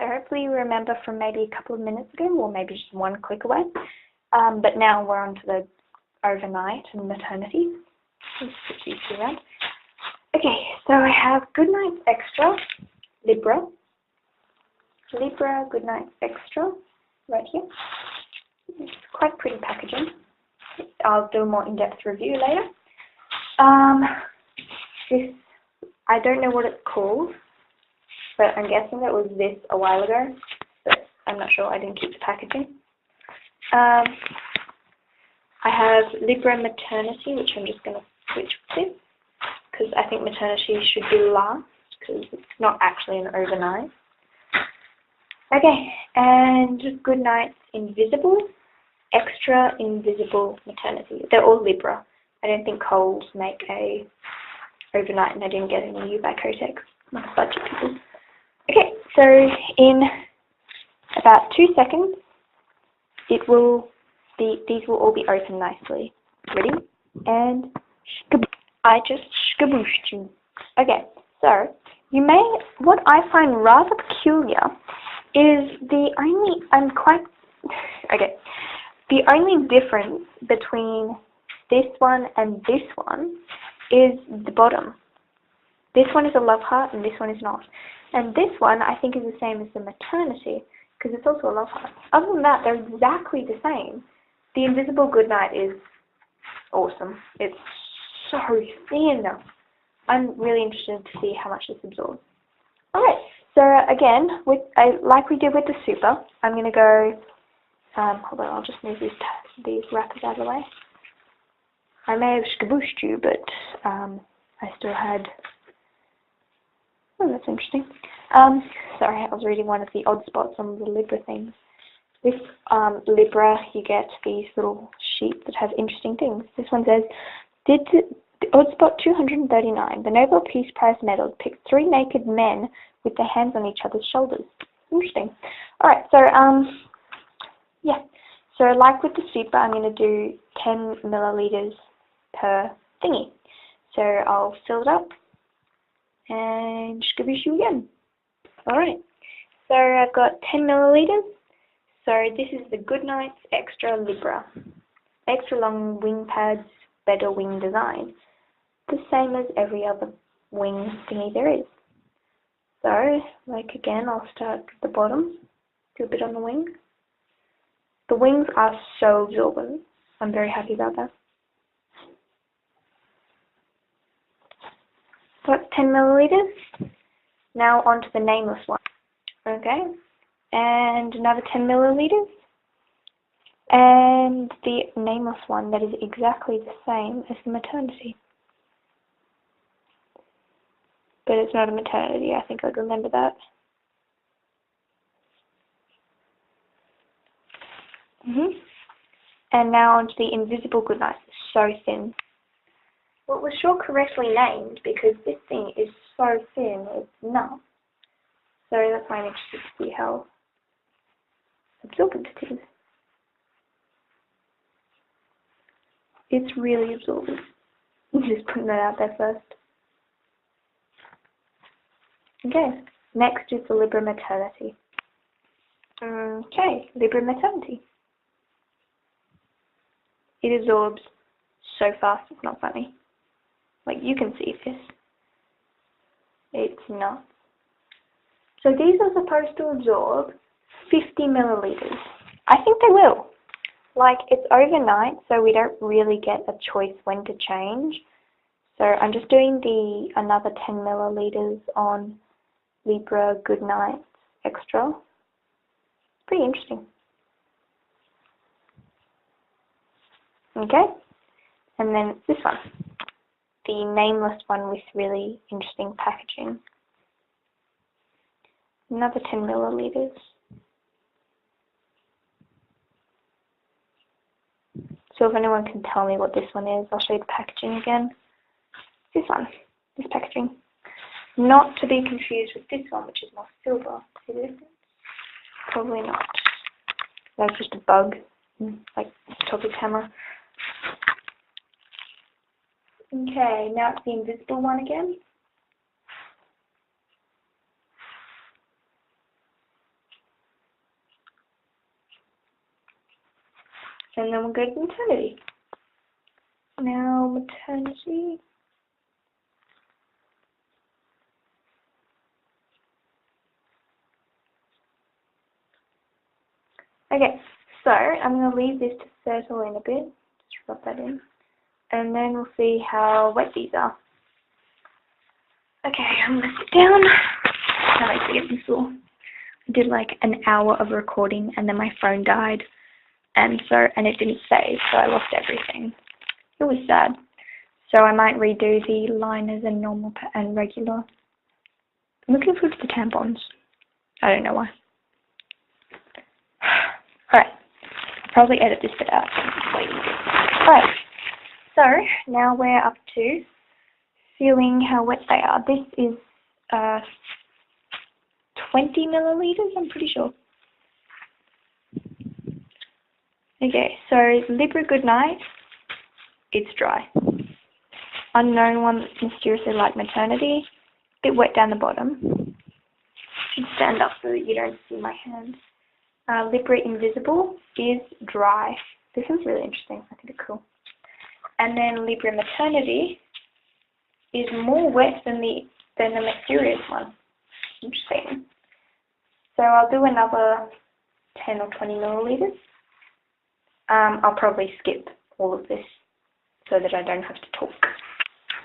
hopefully you remember from maybe a couple of minutes ago, or maybe just one click away. But now we're on to the overnight and maternity. Let's put these two around. Okay, so I have Goodnight Extra, Libra. Libra Goodnight Extra, right here. It's quite pretty packaging. I'll do a more in-depth review later. This, I don't know what it's called, but I'm guessing that was this a while ago, but I'm not sure, I didn't keep the packaging. I have Libra Maternity, which I'm just going to switch with, because I think maternity should be last, because it's not actually an overnight. Okay, and Goodnight Invisible, Extra Invisible Maternity. They're all Libra. I don't think Coles make a overnight, and I didn't get any by Kotex, like budget people. Okay, so in about 2 seconds, these will all be open nicely. Ready? And I just skabooshed you. Okay, so what I find rather peculiar is the only difference between this one and this one is the bottom. This one is a love heart and this one is not. And this one I think is the same as the maternity, because it's also a love heart. Other than that, they're exactly the same. The Invisible Goodnight is awesome. It's so thin. I'm really interested to see how much this absorbs. Alright, so again, like we did with the super, I'm going to go, hold on, I'll just move these wrappers out of the way. I may have skabooshed you, but I still had, oh, that's interesting. Sorry, I was reading one of the odd spots on the Libra things. With Libra, you get these little sheets that have interesting things. This one says, odd spot 239, the Nobel Peace Prize medal picked 3 naked men with their hands on each other's shoulders. Interesting. Alright, so, yeah. So like with the super, I'm going to do 10 milliliters per thingy. So I'll fill it up and skaboosh you again. Alright, so I've got 10 milliliters. So this is the Goodnight Extra Libra. Extra long wing pads, better wing design. The same as every other wing thingy there is. So, like again, I'll start at the bottom, do a bit on the wing. The wings are so absorbent. I'm very happy about that. So that's 10 milliliters. Now onto the nameless one. Okay, and another 10 milliliters. And the nameless one that is exactly the same as the maternity. But it's not a maternity, I think I'd remember that. And now onto the Invisible Goodnight. It's so thin. Well, it was sure correctly named because this thing is so thin, it's nuts. So that's why I'm interested to see how absorbent it is. It's really absorbent. Just putting that out there first. Okay, next is the Libra Maternity. Okay, Libra Maternity. It absorbs so fast, it's not funny. Like, you can see this. It's nuts. So these are supposed to absorb 50 milliliters. I think they will. Like, it's overnight, so we don't really get a choice when to change. So I'm just doing another 10 milliliters on Libra Goodnight Extra. It's pretty interesting. Okay, and then this one, the nameless one with really interesting packaging. Another 10 milliliters. So if anyone can tell me what this one is, I'll show you the packaging again. This one, this packaging. Not to be confused with this one, which is more silver. See the difference? Probably not. That's just a bug, like the top of the camera. Okay, now it's the invisible one again. And then we'll go to maternity. Now, maternity. Okay, so I'm going to leave this to settle in a bit. Just rub that in. And then we'll see how wet these are. Okay, I'm going to sit down. That makes me get some sore. I did like an hour of recording and then my phone died. And it didn't save, so I lost everything. It was sad. So I might redo the liners and normal and regular. I'm looking forward to the tampons. I don't know why. Alright, I'll probably edit this bit out. Alright, so now we're up to feeling how wet they are. This is 20 milliliters, I'm pretty sure. Okay, so Libra Goodnight, it's dry. Unknown one that's mysteriously like maternity, bit wet down the bottom. Should stand up so that you don't see my hands. Libra Invisible is dry. This one's really interesting. I think it's cool. And then Libra Maternity is more wet than the mysterious one. Interesting. So I'll do another 10 or 20 milliliters. I'll probably skip all of this so that I don't have to talk.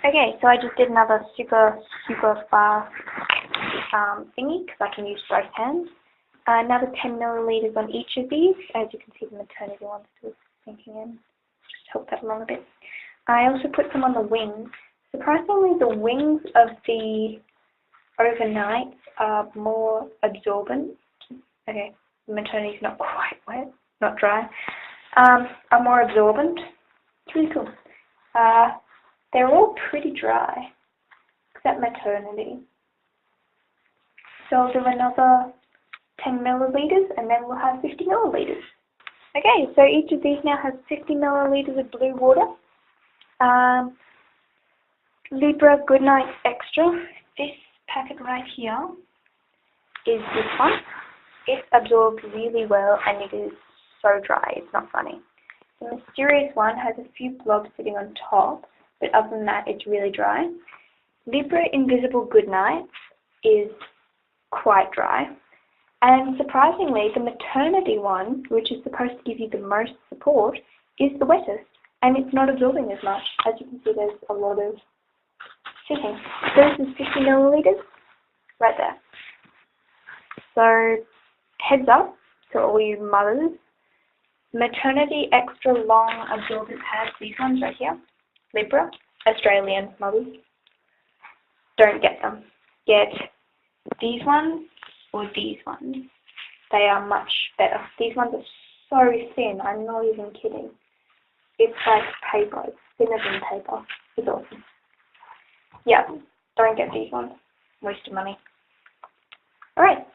Okay, so I just did another super fast thingy because I can use both hands. Another 10 milliliters on each of these. As you can see, the maternity one's still sinking in. Just help that along a bit. I also put some on the wings. Surprisingly, the wings of the overnights are more absorbent. Okay, the maternity's not quite wet, not dry. Are more absorbent. It's really cool. They're all pretty dry, except maternity. So I'll do another 10 milliliters and then we'll have 50 milliliters. Okay, so each of these now has 50 milliliters of blue water. Libra Goodnight Extra. This packet right here is this one. It absorbs really well and it is so dry, it's not funny. The mysterious one has a few blobs sitting on top, but other than that, it's really dry. Libra Invisible Goodnight is quite dry. And surprisingly, the maternity one, which is supposed to give you the most support, is the wettest. And it's not absorbing as much. As you can see, there's a lot of sitting. So this is 50 milliliters, right there. So, heads up to all you mothers. Maternity Extra Long Absorbent Pads, these ones right here, Libra, Australian mothers. Don't get them. Get these ones or these ones. They are much better. These ones are so thin, I'm not even kidding. It's like paper, it's thinner than paper. It's awesome. Yeah, don't get these ones. Waste of money. Alright,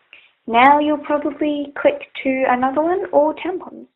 now you'll probably click to another one or tampons.